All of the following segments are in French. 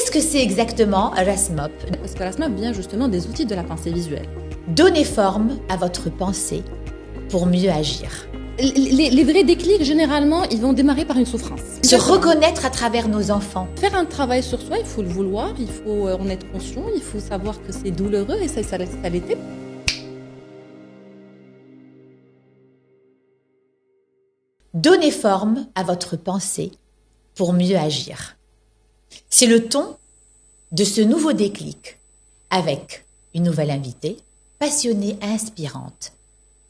Qu'est-ce que c'est exactement RASMOP? Parce que RASMOP vient justement des outils de la pensée visuelle. Donnez forme à votre pensée pour mieux agir. Les vrais déclics, généralement, ils vont démarrer par une souffrance. Se reconnaître à travers nos enfants. Faire un travail sur soi, il faut le vouloir, il faut en être conscient, il faut savoir que c'est douloureux et ça l'était. Donnez forme à votre pensée pour mieux agir. C'est le ton de ce nouveau déclic avec une nouvelle invitée, passionnée, inspirante.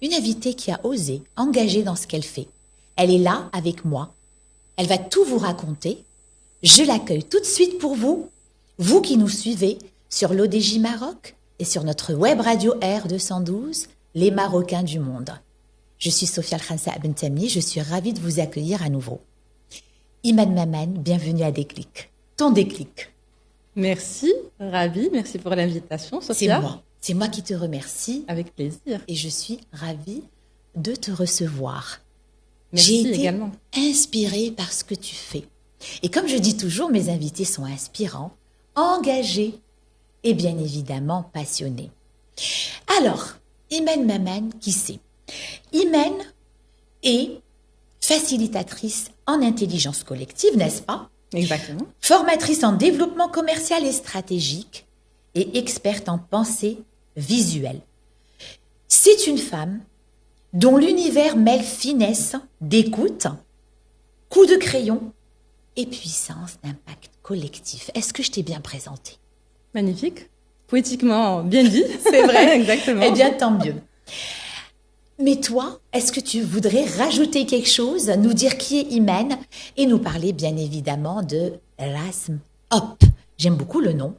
Une invitée qui a osé, engagée dans ce qu'elle fait. Elle est là avec moi. Elle va tout vous raconter. Je l'accueille tout de suite pour vous, vous qui nous suivez sur l'ODJ Maroc et sur notre web radio R212, Les Marocains du Monde. Je suis Sophia Al-Khansa Bentami, je suis ravie de vous accueillir à nouveau. Iman Maman, bienvenue à Déclic. Ton déclic. Merci, ravie, merci pour l'invitation, Sophia. C'est moi qui te remercie. Avec plaisir. Et je suis ravie de te recevoir. Merci J'ai été également. inspirée par ce que tu fais. Et comme je dis toujours, mes invités sont inspirants, engagés et bien évidemment passionnés. Alors, Iman Maman, qui c'est? Iman est facilitatrice en intelligence collective, n'est-ce pas? Exactement. Formatrice en développement commercial et stratégique et experte en pensée visuelle. C'est une femme dont l'univers mêle finesse d'écoute, coup de crayon et puissance d'impact collectif. Est-ce que je t'ai bien présenté? Magnifique. Poétiquement bien dit. C'est vrai. Exactement. Eh bien, tant mieux. Mais toi, est-ce que tu voudrais rajouter quelque chose, nous dire qui est Iman et nous parler bien évidemment de RASMOP. J'aime beaucoup le nom.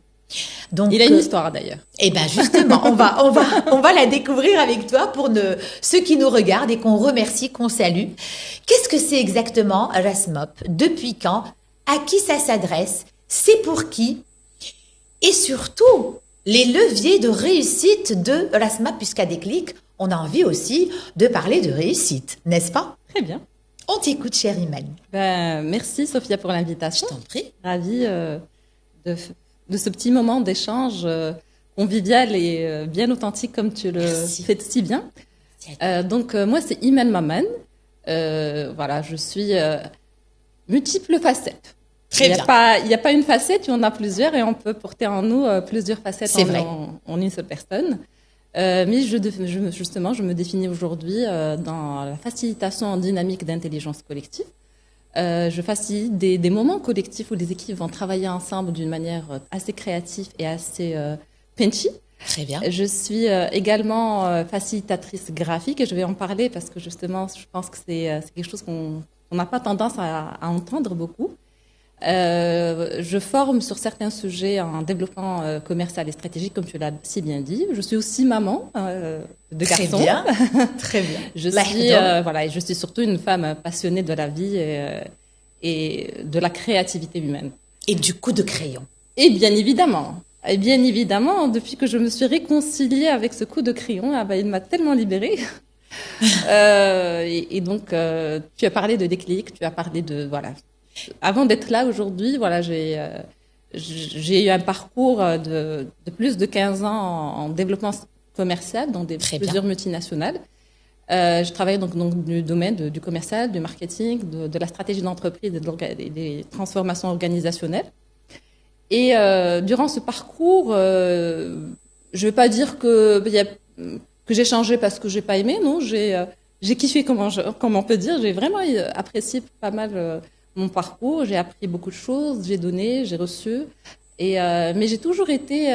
Donc, il a une histoire d'ailleurs. Eh bien justement, on va la découvrir avec toi pour ceux qui nous regardent et qu'on remercie, qu'on salue. Qu'est-ce que c'est exactement RASMOP? Depuis quand? À qui ça s'adresse? C'est pour qui? Et surtout, les leviers de réussite de RASMOP, puisqu'à Déclic, on a envie aussi de parler de réussite, n'est-ce pas? Très bien. On t'écoute, chère Iman. Merci Sophia pour l'invitation. Je t'en prie. Ravie de ce petit moment d'échange convivial et bien authentique comme tu le fais si bien. Donc moi c'est Iman Maman. Voilà, je suis multiples facettes. Très bien. Il n'y a pas une facette, il y en a plusieurs et on peut porter en nous plusieurs facettes en une seule personne. Mais justement, je me définis aujourd'hui dans la facilitation en dynamique d'intelligence collective. Je facilite des moments collectifs où les équipes vont travailler ensemble d'une manière assez créative et assez punchy. Très bien. Je suis également facilitatrice graphique et je vais en parler parce que justement, je pense que c'est quelque chose qu'on n'a pas tendance à entendre beaucoup. Je forme sur certains sujets en développement commercial et stratégique, comme tu l'as si bien dit. Je suis aussi maman de garçons. Très bien, très bien. Je suis surtout une femme passionnée de la vie et de la créativité humaine. Et du coup de crayon. Et bien évidemment, depuis que je me suis réconciliée avec ce coup de crayon, il m'a tellement libérée. Et donc, tu as parlé de déclic, tu as parlé de Avant d'être là aujourd'hui, j'ai eu un parcours de plus de 15 ans en développement commercial dans plusieurs multinationales. Je travaille donc du domaine du commercial, du marketing, de la stratégie d'entreprise et des transformations organisationnelles. Et durant ce parcours, je ne vais pas dire que j'ai changé parce que j'ai pas aimé, non, j'ai kiffé, comme on peut dire. J'ai vraiment apprécié pas mal mon parcours, j'ai appris beaucoup de choses, j'ai donné, j'ai reçu, mais j'ai toujours été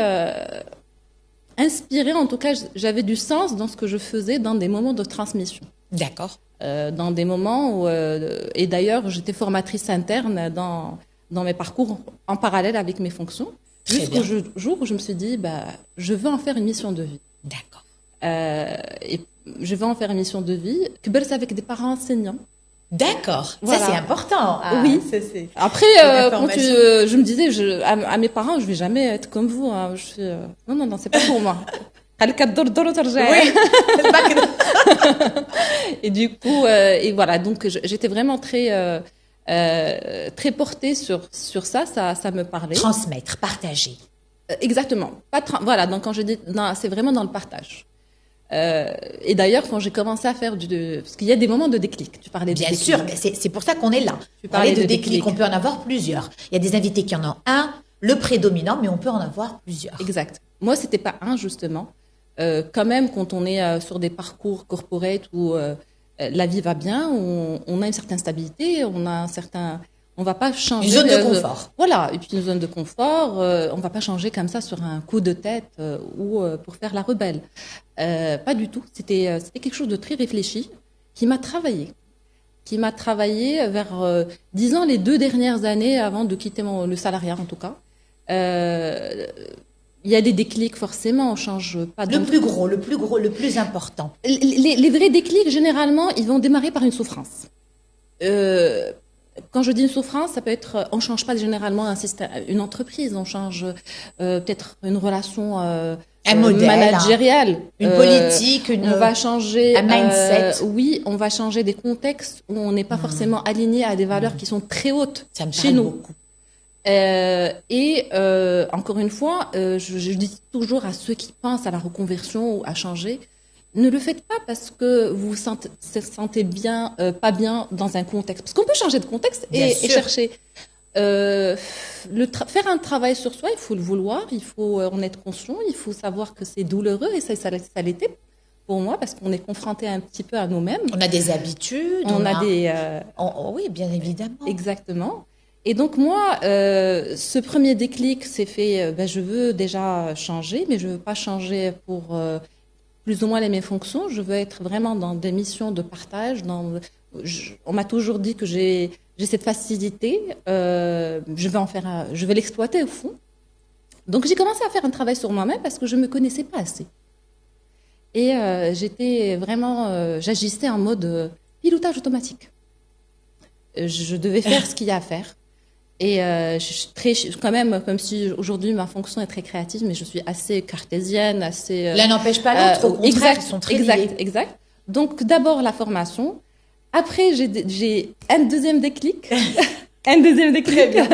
inspirée, en tout cas j'avais du sens dans ce que je faisais dans des moments de transmission. D'accord. Dans des moments où, et d'ailleurs j'étais formatrice interne dans mes parcours en parallèle avec mes fonctions, jusqu'au jour où je me suis dit, je veux en faire une mission de vie. D'accord. Et je veux en faire une mission de vie, que avec des parents enseignants. D'accord, voilà. Ça c'est important. Oui. Après, quand je me disais, à mes parents, je vais jamais être comme vous. Hein. Non, c'est pas pour moi. Oui. Et du coup, et voilà. Donc j'étais vraiment très très porté sur ça me parlait. Transmettre, partager. Exactement. Voilà, donc quand je dis, c'est vraiment dans le partage. Et d'ailleurs, quand j'ai commencé à faire parce qu'il y a des moments de déclic. Tu parlais de Bien déclic. sûr, c'est pour ça qu'on est là. Tu parlais de déclic. On peut en avoir plusieurs. Il y a des invités qui en ont un, le prédominant, mais on peut en avoir plusieurs. Exact. Moi, c'était pas un, justement. Quand même, quand on est sur des parcours corporate où la vie va bien, on a une certaine stabilité, on va pas changer. Une zone de confort. Voilà, et puis une zone de confort, on va pas changer comme ça sur un coup de tête ou pour faire la rebelle. Pas du tout. C'était quelque chose de très réfléchi qui m'a travaillé vers, disons, les 2 dernières années avant de quitter le salariat, en tout cas. Il y a des déclics, forcément, on change pas. Le plus gros, le plus important. Les vrais déclics, généralement, ils vont démarrer par une souffrance. Quand je dis une souffrance, ça peut être, on change pas généralement un système, une entreprise, on change peut-être une relation un modèle, managériale, une politique, on va changer un mindset. Oui, on va changer des contextes où on n'est pas forcément aligné à des valeurs qui sont très hautes ça me chez nous. Beaucoup. Encore une fois, je dis toujours à ceux qui pensent à la reconversion ou à changer, ne le faites pas parce que vous vous sentez bien, pas bien dans un contexte. Parce qu'on peut changer de contexte et chercher. Faire un travail sur soi, il faut le vouloir, il faut en être conscient, il faut savoir que c'est douloureux et ça l'était pour moi parce qu'on est confronté un petit peu à nous-mêmes. On a des habitudes. On a des... oui, bien évidemment. Exactement. Et donc moi, ce premier déclic s'est fait, je veux déjà changer, mais je veux pas changer pour plus ou moins les mêmes fonctions. Je veux être vraiment dans des missions de partage. On m'a toujours dit que j'ai cette facilité. Je vais l'exploiter au fond. Donc j'ai commencé à faire un travail sur moi-même parce que je me connaissais pas assez. Et j'étais vraiment, j'agissais en mode pilotage automatique. Je devais faire ce qu'il y a à faire. Et quand même, comme si aujourd'hui ma fonction est très créative, mais je suis assez cartésienne, assez. L'un n'empêche pas l'autre. Au contraire, ils sont très liés. Exact. Donc d'abord la formation. Après j'ai un deuxième déclic. Très bien.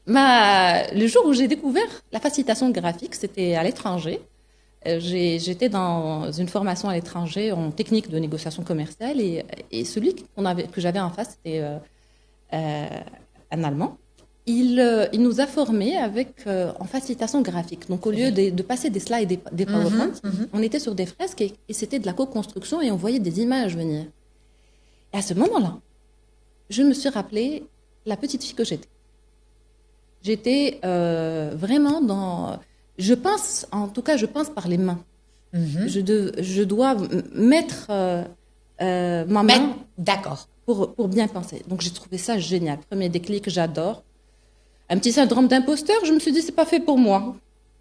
Le jour où j'ai découvert la facilitation graphique, c'était à l'étranger. J'étais dans une formation à l'étranger en technique de négociation commerciale et celui que j'avais en face, c'était un Allemand. Il nous a formés en facilitation graphique. Donc, au lieu de passer des slides et des PowerPoint, on était sur des fresques et c'était de la co-construction et on voyait des images venir. Et à ce moment-là, je me suis rappelé la petite fille que j'étais. J'étais vraiment dans... Je pense par les mains. Je dois mettre ma main... D'accord. Pour bien penser. Donc, j'ai trouvé ça génial. Premier déclic, j'adore. Un petit syndrome d'imposteur, je me suis dit, c'est pas fait pour moi.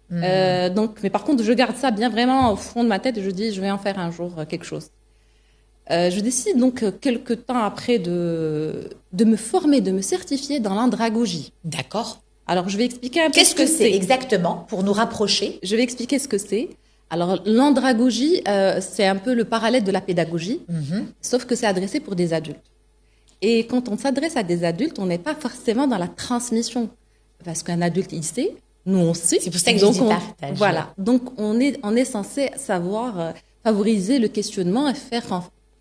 Mais par contre, je garde ça bien vraiment au fond de ma tête et je dis, je vais en faire un jour quelque chose. Je décide donc, quelques temps après, de me former, de me certifier dans l'andragogie. D'accord. Alors, je vais expliquer un peu Qu'est-ce que c'est exactement pour nous rapprocher? Je vais expliquer ce que c'est. Alors, l'andragogie, c'est un peu le parallèle de la pédagogie, sauf que c'est adressé pour des adultes. Et quand on s'adresse à des adultes, on n'est pas forcément dans la transmission. Parce qu'un adulte, il sait, nous, on sait. C'est pour ça que je dis partage. Voilà. Donc, on est censé savoir favoriser le questionnement et faire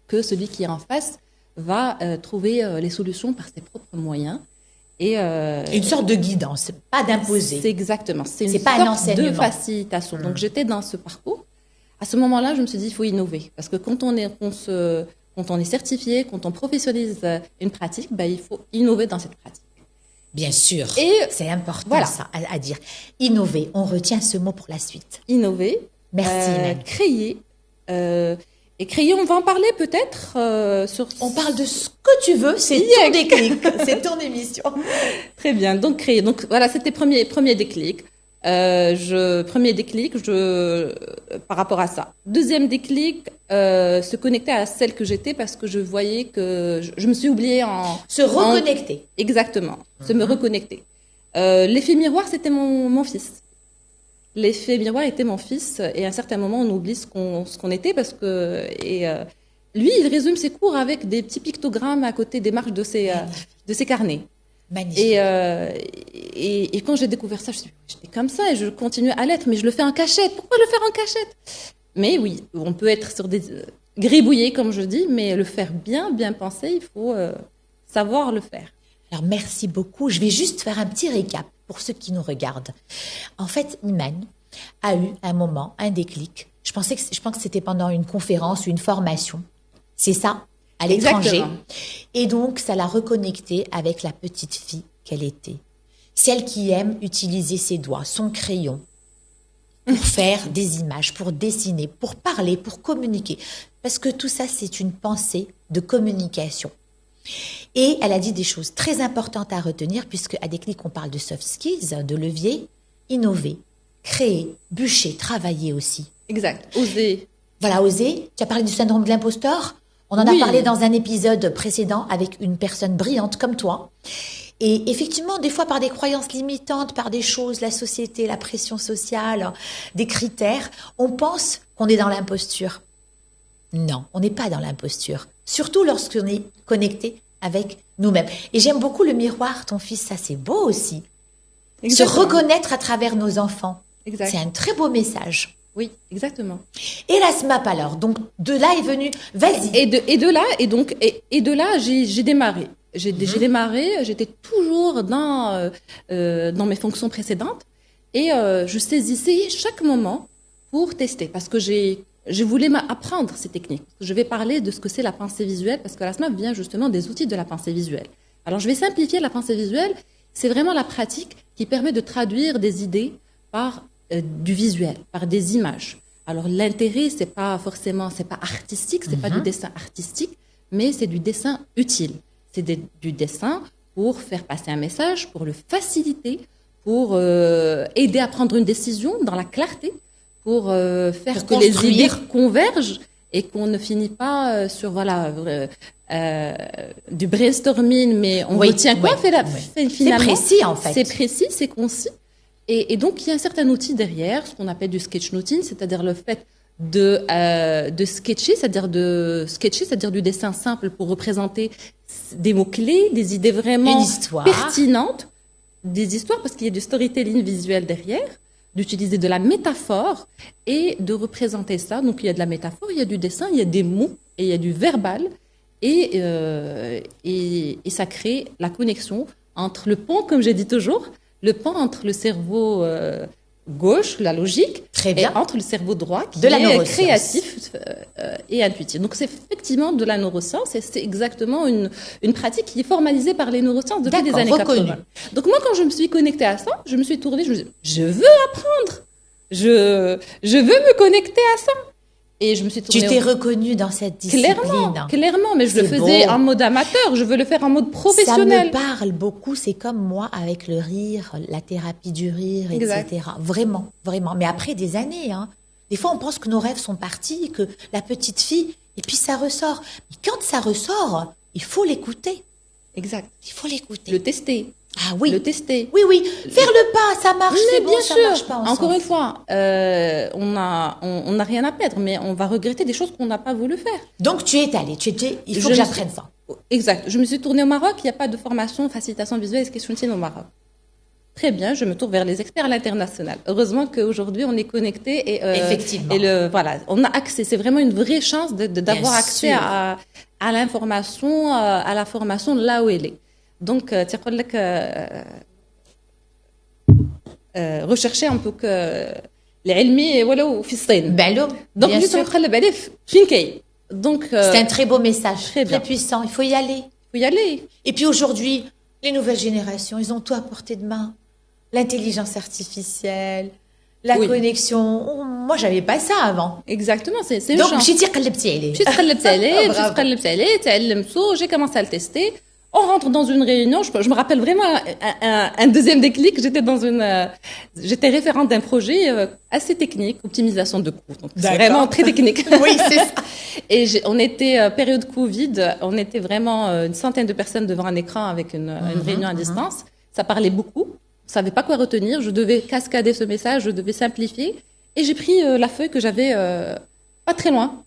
que celui qui est en face va trouver les solutions par ses propres moyens. Et une sorte de guidance, pas d'imposer. C'est exactement. C'est une pas sorte de facilitation. Donc, j'étais dans ce parcours. À ce moment-là, je me suis dit, il faut innover. Parce que quand on est certifié, quand on professionnalise une pratique, il faut innover dans cette pratique. Bien sûr. Et c'est important ça à dire. Innover, on retient ce mot pour la suite. Innover. Merci. Créer. Et créer, on va en parler peut-être On parle de ce que tu veux, c'est ton déclic, c'est ton émission. Très bien, donc créer. Donc voilà, c'était premier déclic. Premier déclic, par rapport à ça. Deuxième déclic, se connecter à celle que j'étais parce que je voyais que je me suis oubliée Se reconnecter. Exactement, se me reconnecter. L'effet miroir, c'était mon fils. L'effet miroir était mon fils et à un certain moment, on oublie ce qu'on était parce que... lui, il résume ses cours avec des petits pictogrammes à côté des marques de ses de ses carnets. Magnifique. Et quand j'ai découvert ça, j'étais comme ça et je continue à l'être, mais je le fais en cachette. Pourquoi le faire en cachette? Mais oui, on peut être sur des gribouillés, comme je dis, mais le faire bien pensé, il faut savoir le faire. Alors, merci beaucoup. Je vais juste faire un petit récap pour ceux qui nous regardent. En fait, Iman a eu un moment, un déclic. Je pense que c'était pendant une conférence ou une formation. C'est ça, à l'étranger. Exactement. Et donc, ça l'a reconnectée avec la petite fille qu'elle était. Celle qui aime utiliser ses doigts, son crayon, pour faire des images, pour dessiner, pour parler, pour communiquer. Parce que tout ça, c'est une pensée de communication. Et elle a dit des choses très importantes à retenir, puisque à Déclic, on parle de soft skills, de levier, innover, créer, bûcher, travailler aussi. Exact. Oser. Voilà, oser. Tu as parlé du syndrome de l'imposteur. On en a parlé dans un épisode précédent avec une personne brillante comme toi. Et effectivement, des fois, par des croyances limitantes, par des choses, la société, la pression sociale, des critères, on pense qu'on est dans l'imposture. Non, on n'est pas dans l'imposture. Surtout lorsqu'on est connecté avec nous-mêmes. Et j'aime beaucoup le miroir, ton fils, ça c'est beau aussi. Exactement. Se reconnaître à travers nos enfants. Exact. C'est un très beau message. Oui, exactement. Et la SMAP alors, donc de là est venue, vas-y. Et de là, j'ai démarré. J'ai démarré, j'étais toujours dans mes fonctions précédentes et je saisissais chaque moment pour tester parce que je voulais apprendre ces techniques. Je vais parler de ce que c'est la pensée visuelle parce que la SMAP vient justement des outils de la pensée visuelle. Alors je vais simplifier la pensée visuelle, c'est vraiment la pratique qui permet de traduire des idées par du visuel, par des images. Alors l'intérêt, c'est pas artistique, c'est pas du dessin artistique, mais c'est du dessin utile. C'est du dessin pour faire passer un message, pour le faciliter, pour aider à prendre une décision dans la clarté, pour faire que les idées convergent et qu'on ne finit pas sur du brainstorming, mais on retient quoi finalement. C'est précis en fait. C'est précis, c'est concis. Et donc, il y a un certain outil derrière, ce qu'on appelle du sketchnoting, c'est-à-dire le fait de sketcher, c'est-à-dire du dessin simple pour représenter des mots-clés, des idées vraiment pertinentes, des histoires, parce qu'il y a du storytelling visuel derrière, d'utiliser de la métaphore et de représenter ça. Donc, il y a de la métaphore, il y a du dessin, il y a des mots et il y a du verbal. Et ça crée la connexion entre le pont, comme j'ai dit toujours, le pont entre le cerveau gauche, la logique, et entre le cerveau droit qui est créatif et intuitif. Donc c'est effectivement de la neuroscience et c'est exactement une pratique qui est formalisée par les neurosciences depuis des années 80. Donc moi, quand je me suis connectée à ça, je me suis tournée, je me suis dit, je veux apprendre, je veux me connecter à ça. Et je me suis tournée. Tu t'es reconnue dans cette discipline. Clairement, mais je le faisais en mode amateur, je veux le faire en mode professionnel. Ça me parle beaucoup, c'est comme moi avec le rire, la thérapie du rire, exact. Etc. Vraiment. Mais après des années, des fois on pense que nos rêves sont partis, que la petite fille, et puis ça ressort. Mais quand ça ressort, il faut l'écouter. Exact. Il faut l'écouter. Le tester. Ah oui. Le tester. Oui. Faire le pas, ça marche. Mais bien ça sûr. Marche pas, encore une fois, on n'a rien à perdre, mais on va regretter des choses qu'on n'a pas voulu faire. Donc tu es allée, il faut que j'apprenne ça. Exact. Je me suis tournée au Maroc, il n'y a pas de formation facilitation visuelle et sketchnoting au Maroc. Très bien, je me tourne vers les experts à l'international. Heureusement qu'aujourd'hui, on est connecté et effectivement. On a accès. C'est vraiment une vraie chance d'avoir accès à l'information, à la formation là où elle est. Donc, rechercher un peu que العلمي ولو في الصين. Donc, c'est un très beau message, très puissant. Il faut y aller. Et puis aujourd'hui, les nouvelles générations, ils ont tout à portée de main. L'intelligence artificielle, la connexion. Oh, moi, j'avais pas ça avant. Exactement, c'est une donc, chance. J'ai commencé à le tester. On rentre dans une réunion. Je me rappelle vraiment un deuxième déclic. J'étais référente d'un projet assez technique, optimisation de coûts. Donc c'est vraiment très technique. Oui, c'est ça. Et on était période Covid. On était vraiment une centaine de personnes devant un écran avec une réunion à distance. Ça parlait beaucoup. Je savais pas quoi retenir. Je devais cascader ce message. Je devais simplifier. Et j'ai pris la feuille que j'avais pas très loin.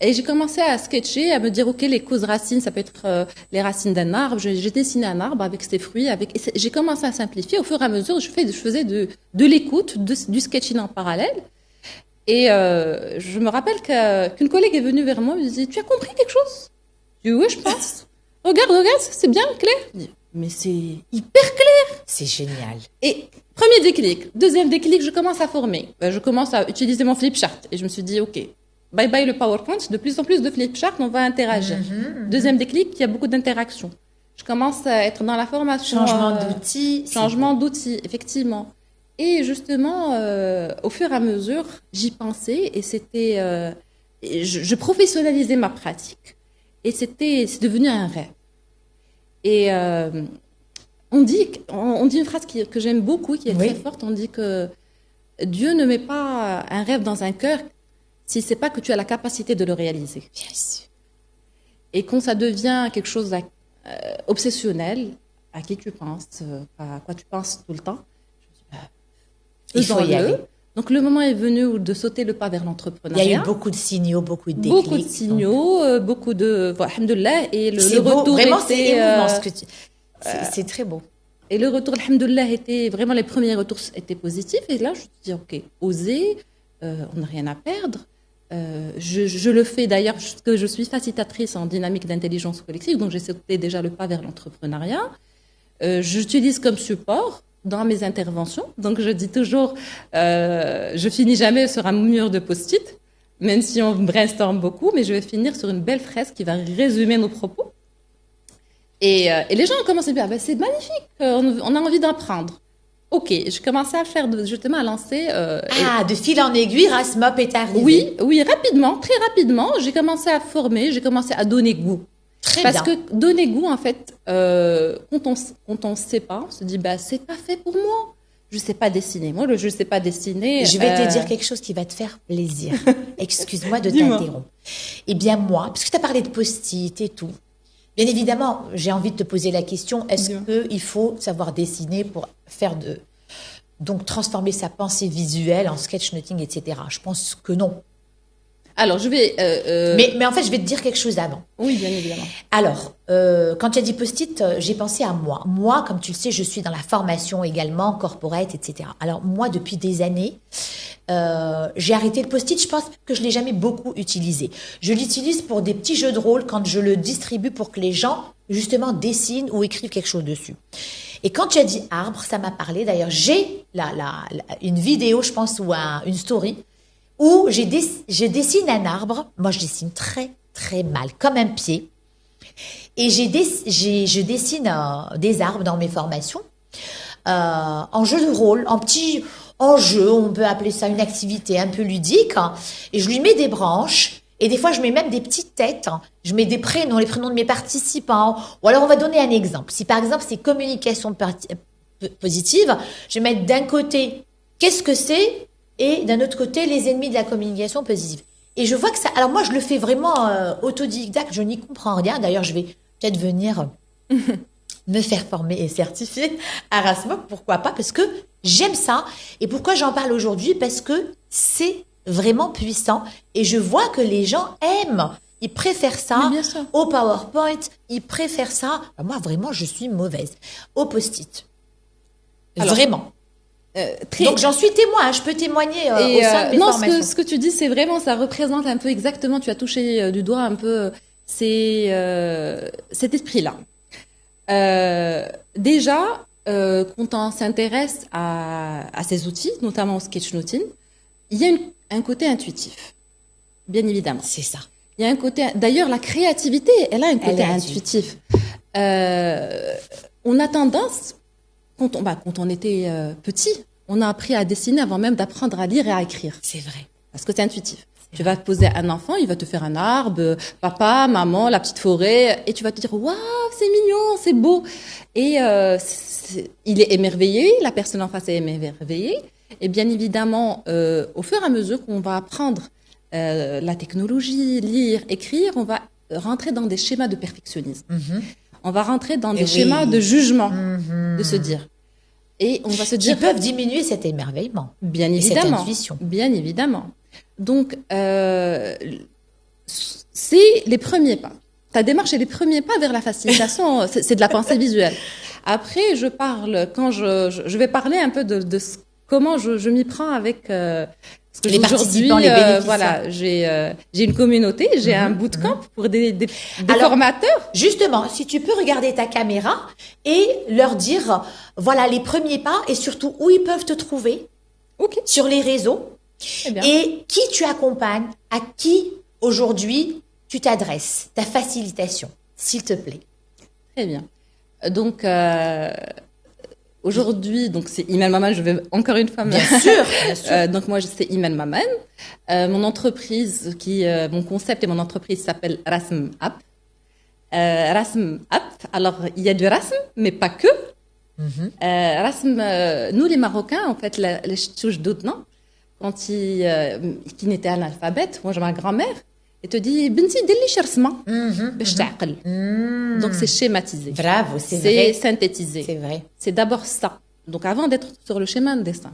Et j'ai commencé à sketcher, à me dire, OK, les causes racines, ça peut être les racines d'un arbre. J'ai dessiné un arbre avec ses fruits. J'ai commencé à simplifier. Au fur et à mesure, je faisais de l'écoute, du sketching en parallèle. Et je me rappelle qu'une collègue est venue vers moi et me dit, tu as compris quelque chose? Je dis, oui, je pense. Regarde, c'est bien clair. Je dis, mais c'est hyper clair. C'est génial. Et premier déclic. Deuxième déclic, je commence à former. Je commence à utiliser mon flipchart. Et je me suis dit, OK, bye bye le PowerPoint. De plus en plus de flipchart, on va interagir. Deuxième déclic, il y a beaucoup d'interactions. Je commence à être dans la formation. Changement d'outils. Changement d'outils, effectivement. Et justement, au fur et à mesure, j'y pensais et c'était... je professionnalisais ma pratique. Et c'est devenu un rêve. Et on dit une phrase que j'aime beaucoup, qui est très forte. On dit que Dieu ne met pas un rêve dans un cœur si c'est pas que tu as la capacité de le réaliser. Bien sûr. Et quand ça devient quelque chose obsessionnel, à qui tu penses, à quoi tu penses tout le temps, il faut y aller. Donc, le moment est venu de sauter le pas vers l'entrepreneuriat. Il y a eu beaucoup de signaux, beaucoup de déclics. Beaucoup de signaux, beaucoup de... alhamdoulilah, et le retour vraiment, était... c'est émouvant ce que tu... C'est très beau. Et le retour, alhamdoulilah, était... Vraiment, les premiers retours étaient positifs. Et là, je me suis dit, OK, oser, on n'a rien à perdre. Je le fais d'ailleurs, parce que je suis facilitatrice en dynamique d'intelligence collective, donc j'ai sauté déjà le pas vers l'entrepreneuriat. J'utilise comme support dans mes interventions. Donc, je dis toujours, je finis jamais sur un mur de post-it, même si on brainstorm beaucoup, mais je vais finir sur une belle fresque qui va résumer nos propos. Et les gens ont commencé à dire, c'est magnifique, on a envie d'apprendre. OK, je commençais à faire, justement, à lancer... de fil en aiguille, Rasmop est arrivé. Oui, rapidement, très rapidement, j'ai commencé à former, j'ai commencé à donner goût. Parce que donner goût, en fait, quand on ne sait pas, on se dit, c'est pas fait pour moi. Je sais pas dessiner. Moi, je sais pas dessiner. Je vais te dire quelque chose qui va te faire plaisir. Excuse-moi de t'interrompre. Eh bien, moi, parce que tu as parlé de post-it et tout, bien évidemment, j'ai envie de te poser la question, est-ce qu'il faut savoir dessiner pour faire donc transformer sa pensée visuelle en sketchnoting, etc. Je pense que non. Alors, je vais... Mais en fait, je vais te dire quelque chose avant. Oui, bien évidemment. Alors, quand tu as dit post-it, j'ai pensé à moi. Moi, comme tu le sais, je suis dans la formation également, corporate, etc. Alors, moi, depuis des années, j'ai arrêté le post-it. Je pense que je ne l'ai jamais beaucoup utilisé. Je l'utilise pour des petits jeux de rôle quand je le distribue pour que les gens, justement, dessinent ou écrivent quelque chose dessus. Et quand tu as dit arbre, ça m'a parlé. D'ailleurs, j'ai une vidéo, je pense, ou une story, où je dessine un arbre. Moi, je dessine très, très mal, comme un pied. Et je dessine des arbres dans mes formations, en jeu de rôle, en jeu, on peut appeler ça une activité un peu ludique. Et je lui mets des branches. Et des fois, je mets même des petites têtes. Je mets des prénoms, les prénoms de mes participants. Ou alors, on va donner un exemple. Si par exemple, c'est communication positive, je vais mettre d'un côté, qu'est-ce que c'est? Et d'un autre côté, les ennemis de la communication positive. Et je vois que ça... Alors moi, je le fais vraiment autodidacte, je n'y comprends rien. D'ailleurs, je vais peut-être venir me faire former et certifier à Rasmop, pourquoi pas? Parce que j'aime ça. Et pourquoi j'en parle aujourd'hui? Parce que c'est vraiment puissant. Et je vois que les gens aiment. Ils préfèrent ça au PowerPoint. Ils préfèrent ça. Moi, vraiment, je suis mauvaise. Au post-it. Alors, vraiment. Donc j'en suis témoin, je peux témoigner au sein de mes formations. Ce que tu dis, c'est vraiment, ça représente un peu exactement, tu as touché du doigt un peu cet esprit-là. Déjà, quand on s'intéresse à ces outils, notamment au sketchnoting, il y a un côté intuitif, bien évidemment. C'est ça. Il y a un côté, d'ailleurs, la créativité, elle a un côté intuitif. On a tendance, quand on était petit, on a appris à dessiner avant même d'apprendre à lire et à écrire. C'est vrai. Parce que c'est intuitif. Tu vas te poser un enfant, il va te faire un arbre, papa, maman, la petite forêt, et tu vas te dire, waouh, c'est mignon, c'est beau. Et il est émerveillé, la personne en face est émerveillée. Et bien évidemment, au fur et à mesure qu'on va apprendre la technologie, lire, écrire, on va rentrer dans des schémas de perfectionnisme. On va rentrer dans des schémas de jugement, de se dire. Et on va se dire... Qui peuvent diminuer cet émerveillement. Bien évidemment. Cette intuition. Bien évidemment. Donc, c'est les premiers pas. Ta démarche est les premiers pas vers la facilitation. C'est de la pensée visuelle. Après, quand je vais parler un peu de comment je m'y prends avec parce que les participants, les bénéficiaires. Voilà, j'ai une communauté, j'ai un bootcamp pour des formateurs. Justement, si tu peux regarder ta caméra et leur dire, voilà, les premiers pas et surtout où ils peuvent te trouver sur les réseaux et qui tu accompagnes, à qui aujourd'hui tu t'adresses, ta facilitation, s'il te plaît. Très bien. Donc, aujourd'hui, donc c'est Iman Maman, je vais encore une fois... Bien sûr, bien sûr. Donc moi, c'est Iman Maman. Mon entreprise, mon concept et mon entreprise s'appelle Rasm App. Rasm App, alors il y a du Rasm, mais pas que. Rasm, nous les Marocains, en fait, les ch'touches d'autres, quand qui n'étaient analphabètes, moi j'ai ma grand-mère, elle te dit Binti, dili charsma, باش تعقل. Donc c'est schématisé. Bravo, c'est vrai. C'est synthétisé. C'est vrai. C'est d'abord ça. Donc avant d'être sur le schéma de dessin.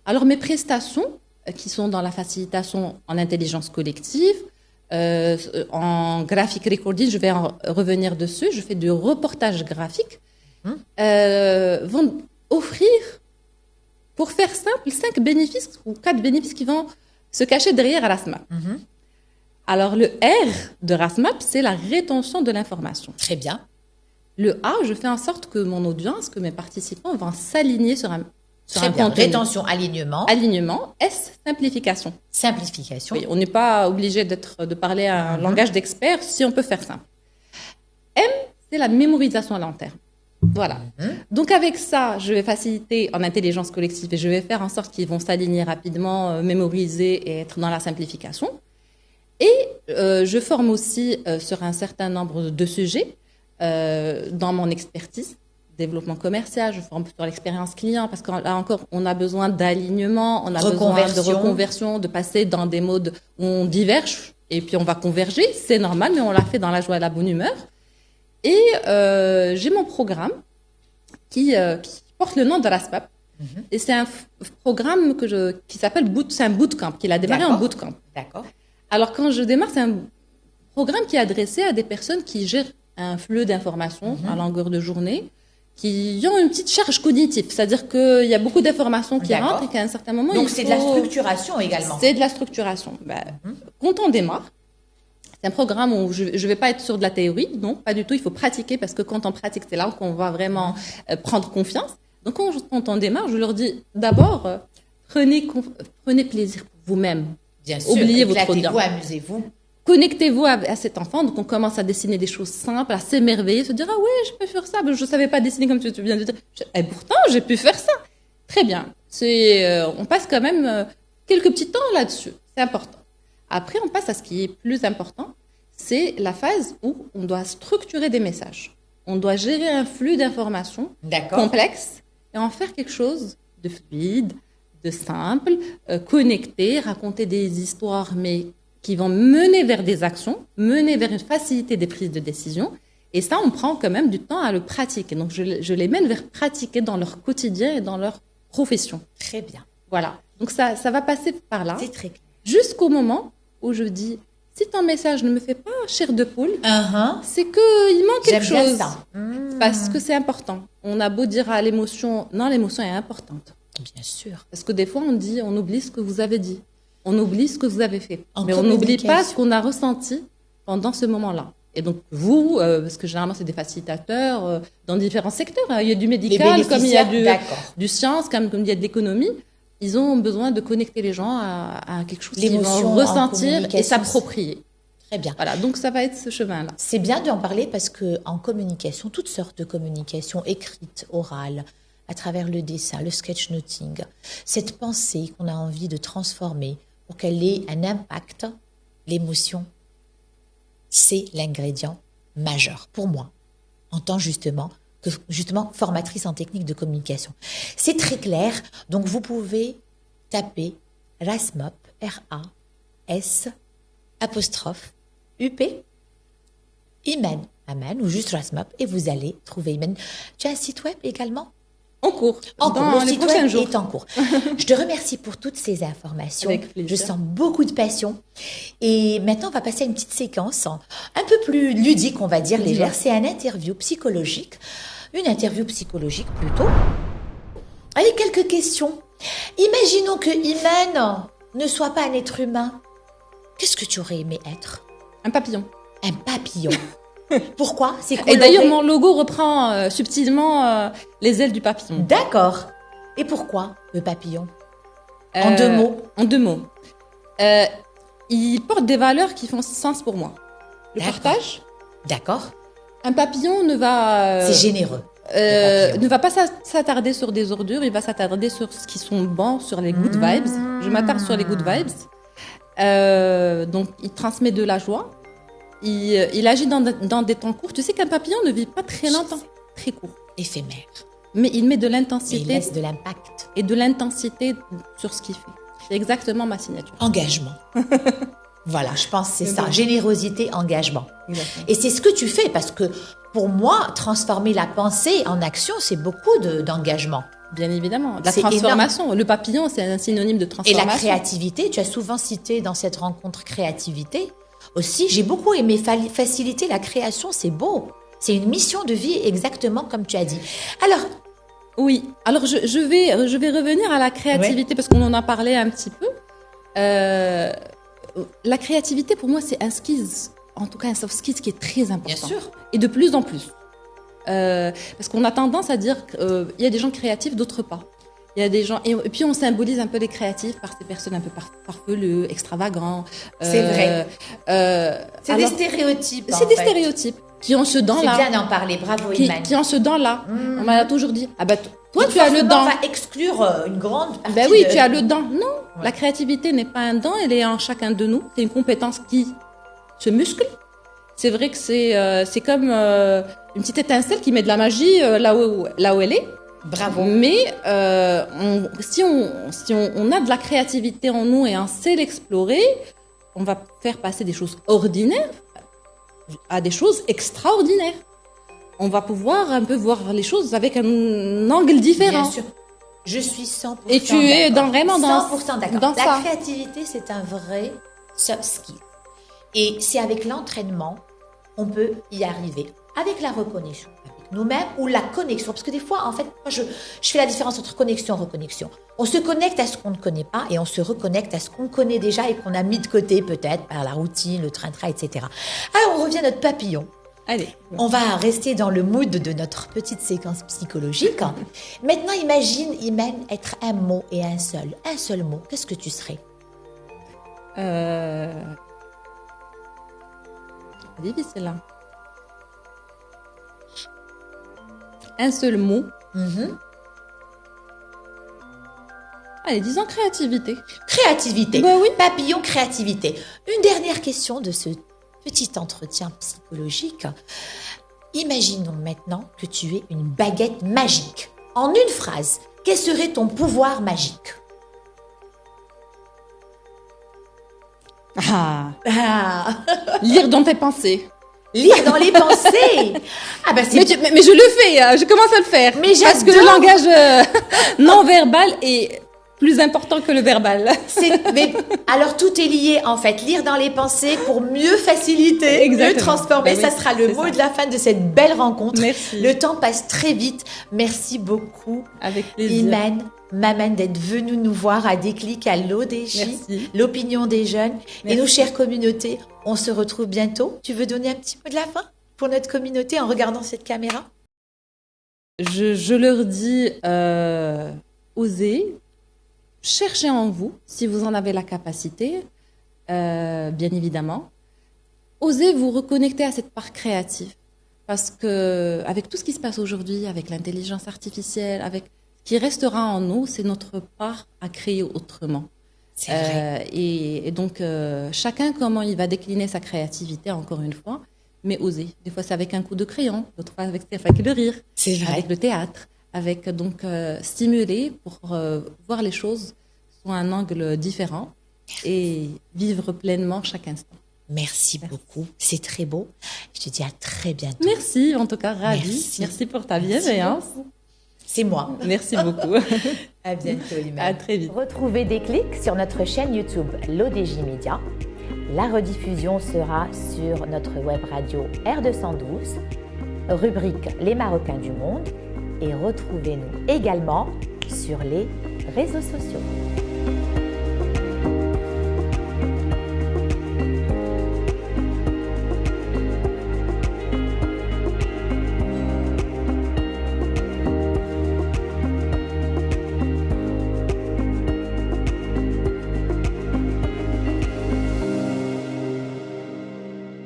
Alors mes prestations, qui sont dans la facilitation en intelligence collective, en graphic recording, je vais en revenir dessus, je fais du reportage graphique, vont offrir, pour faire simple, 5 bénéfices ou 4 bénéfices qui vont se cacher derrière Rasmap. Alors, le R de Rasmap, c'est la rétention de l'information. Très bien. Le A, je fais en sorte que mon audience, que mes participants vont s'aligner sur un Très bien. contenu. Rétention, alignement. Alignement. S, simplification. Simplification. Oui, on n'est pas obligé de parler un langage d'expert si on peut faire simple. M, c'est la mémorisation à long terme. Voilà. Donc, avec ça, je vais faciliter en intelligence collective et je vais faire en sorte qu'ils vont s'aligner rapidement, mémoriser et être dans la simplification. Et je forme aussi sur un certain nombre de sujets dans mon expertise, développement commercial, je forme sur l'expérience client, parce que là encore, on a besoin d'alignement, on a besoin de reconversion, de passer dans des modes où on diverge, et puis on va converger, c'est normal, mais on l'a fait dans la joie et la bonne humeur. Et j'ai mon programme qui porte le nom de Rasmap. Et c'est un programme qui s'appelle c'est un bootcamp, qu'il a démarré en bootcamp. D'accord. Alors, quand je démarre, c'est un programme qui est adressé à des personnes qui gèrent un flux d'informations à longueur de journée, qui ont une petite charge cognitive. C'est-à-dire qu'il y a beaucoup d'informations qui rentrent et qu'à un certain moment, donc c'est de la structuration également. C'est de la structuration. Quand on démarre, c'est un programme où je ne vais pas être sur de la théorie, non, pas du tout. Il faut pratiquer parce que quand on pratique, c'est là qu'on va vraiment prendre confiance. Donc, quand on démarre, je leur dis d'abord, prenez plaisir pour vous-même. Bien sûr, oubliez votre audience. Amusez-vous. Connectez-vous à cet enfant. Donc, on commence à dessiner des choses simples, à s'émerveiller, se dire « Ah oui, je peux faire ça. Je ne savais pas dessiner comme tu viens de dire. Et pourtant, j'ai pu faire ça. » Très bien. On passe quand même quelques petits temps là-dessus. C'est important. Après, on passe à ce qui est plus important. C'est la phase où on doit structurer des messages. On doit gérer un flux d'informations complexe et en faire quelque chose de fluide, de simple, connecté, raconter des histoires, mais qui vont mener vers des actions, mener vers une facilité des prises de décision. Et ça, on prend quand même du temps à le pratiquer. Donc, je les mène vers pratiquer dans leur quotidien et dans leur profession. Très bien. Voilà. Donc, ça va passer par là. C'est très clair. Jusqu'au moment où je dis, si ton message ne me fait pas chair de poule, c'est qu'il manque quelque chose. Bien ça. Parce que c'est important. On a beau dire à l'émotion, non, l'émotion est importante. Bien sûr. Parce que des fois, on oublie ce que vous avez dit. On oublie ce que vous avez fait. Mais on n'oublie pas ce qu'on a ressenti pendant ce moment-là. Et donc, vous, parce que généralement, c'est des facilitateurs dans différents secteurs. Hein. Il y a du médical, comme il y a du science, comme il y a de l'économie. Ils ont besoin de connecter les gens à quelque chose qu'ils vont ressentir et s'approprier. Très bien. Voilà, donc ça va être ce chemin-là. C'est bien d'en parler parce qu'en communication, toutes sortes de communication, écrite, orale, à travers le dessin, le sketchnoting, cette pensée qu'on a envie de transformer pour qu'elle ait un impact, l'émotion, c'est l'ingrédient majeur pour moi, en tant justement formatrice en technique de communication. C'est très clair, donc vous pouvez taper Rasmap, R-A-S, apostrophe, U-P, Iman, Aman, ou juste Rasmap, et vous allez trouver Iman. Tu as un site web également ? En cours. En cours. Dans Le les site prochains web jours. est en cours. Je te remercie pour toutes ces informations. Avec plaisir. Je sens beaucoup de passion. Et maintenant, on va passer à une petite séquence un peu plus ludique, on va dire, légère. C'est une interview psychologique. Une interview psychologique plutôt. Avec quelques questions. Imaginons que Iman ne soit pas un être humain. Qu'est-ce que tu aurais aimé être? Un papillon. Un papillon. Pourquoi? C'est Et coloré. d'ailleurs, mon logo reprend subtilement les ailes du papillon. D'accord. Et pourquoi le papillon? En 2 mots. En 2 mots. Il porte des valeurs qui font sens pour moi. Le D'accord. partage. D'accord. Un papillon ne va... C'est généreux. le papillon. ne va pas s'attarder sur des ordures, il va s'attarder sur ce qui sont bons, sur les good vibes. Je m'attarde sur les good vibes. Donc, il transmet de la joie. Il agit dans des temps courts. Tu sais qu'un papillon ne vit pas très longtemps, très court. Éphémère. Mais il met de Et il l'intensité laisse de l'impact. et de l'intensité sur ce qu'il fait. C'est exactement ma signature. Engagement. Voilà, je pense que c'est C'est ça. bon. Générosité, engagement. Exactement. Et c'est ce que tu fais parce que pour moi, transformer la pensée en action, c'est beaucoup d'engagement. Bien évidemment. La C'est transformation. Le papillon, c'est un synonyme de Et transformation. la créativité, tu as souvent cité dans cette rencontre créativité aussi. J'ai beaucoup aimé faciliter la création, c'est beau. C'est une mission de vie exactement comme tu as dit. Alors, Oui. Alors, je vais revenir à la créativité parce qu'on en a parlé un petit peu. La créativité, pour moi, c'est un skills, en tout cas un soft skills qui est très important. Et de plus en plus. Parce qu'on a tendance à dire qu'il y a des gens créatifs, d'autres pas. Il y a des gens et puis on symbolise un peu les créatifs par ces personnes un peu farfelues, extravagants. C'est vrai. C'est des alors, stéréotypes. C'est des stéréotypes qui ont ce C'est dent-là. bien d'en parler. Bravo, Iman. Qui ont ce dent-là. On m'a toujours dit, ah bah toi Donc, tu as le forcément, dent. on va exclure une grande partie. Ben oui, de- tu as le dent. Non, Ouais. la créativité n'est pas un dent, elle est en chacun de nous. C'est une compétence qui se muscle. C'est vrai que c'est comme une petite étincelle qui met de la magie là où elle est. Bravo. Mais si on a de la créativité en nous et on sait l'explorer, on va faire passer des choses ordinaires à des choses extraordinaires. On va pouvoir un peu voir les choses avec un angle différent. Bien sûr. Je suis 100% Et tu es d'accord. vraiment dans 100% d'accord. dans La ça. créativité, c'est un vrai soft skill. Et c'est avec l'entraînement, on peut y arriver. Avec la reconnexion avec nous-mêmes ou la connexion. Parce que des fois, en fait, moi, je fais la différence entre connexion et reconnexion. On se connecte à ce qu'on ne connaît pas et on se reconnecte à ce qu'on connaît déjà et qu'on a mis de côté peut-être par la routine, le train-train, etc. Alors, on revient à notre papillon. Allez. On va rester dans le mood de notre petite séquence psychologique. Maintenant, imagine, Iman, être un mot et un seul mot. Qu'est-ce que tu serais? Difficile là. Un seul mot. Allez, disons créativité. Créativité. Bah oui. Papillon, créativité. Une dernière question de ce petit entretien psychologique. Imaginons maintenant que tu aies une baguette magique. En une phrase, quel serait ton pouvoir magique? Ah. Ah, Lire dans tes pensées. lire dans les pensées. Ah bah c'est Mais je le fais, je commence à le faire. Mais parce que le j'adore. langage non verbal est plus important que le verbal. Mais alors tout est lié en fait. Lire dans les pensées pour mieux faciliter, Exactement. mieux transformer. Bah oui, ça sera le c'est mot ça. de la fin de cette belle rencontre. Merci. Le temps passe très vite. Merci beaucoup, Avec plaisir. Iman, Maman, d'être venue nous voir à Déclic à l'ODJ, Merci. l'opinion des jeunes et Merci. nos chères communautés. On se retrouve bientôt. Tu veux donner un petit mot de la fin pour notre communauté en regardant cette caméra? Je leur dis, osez, cherchez en vous, si vous en avez la capacité, bien évidemment. Osez vous reconnecter à cette part créative. Parce que, avec tout ce qui se passe aujourd'hui, avec l'intelligence artificielle, avec ce qui restera en nous, c'est notre part à créer autrement. C'est vrai. Et donc, chacun, comment il va décliner sa créativité, encore une fois, mais oser. Des fois, c'est avec un coup de crayon, d'autres fois avec le rire, C'est vrai. avec le théâtre, avec donc stimuler pour voir les choses sous un angle différent et vivre pleinement chaque instant. Merci beaucoup. C'est très beau. Je te dis à très bientôt. Merci, en tout cas, ravie. Merci. Merci pour ta Merci bienveillance. beaucoup. C'est moi. Merci beaucoup. À bientôt, Imen. À très vite. Retrouvez Déclic sur notre chaîne YouTube l'ODJ Média. La rediffusion sera sur notre web radio R212, rubrique Les Marocains du monde, et retrouvez-nous également sur les réseaux sociaux.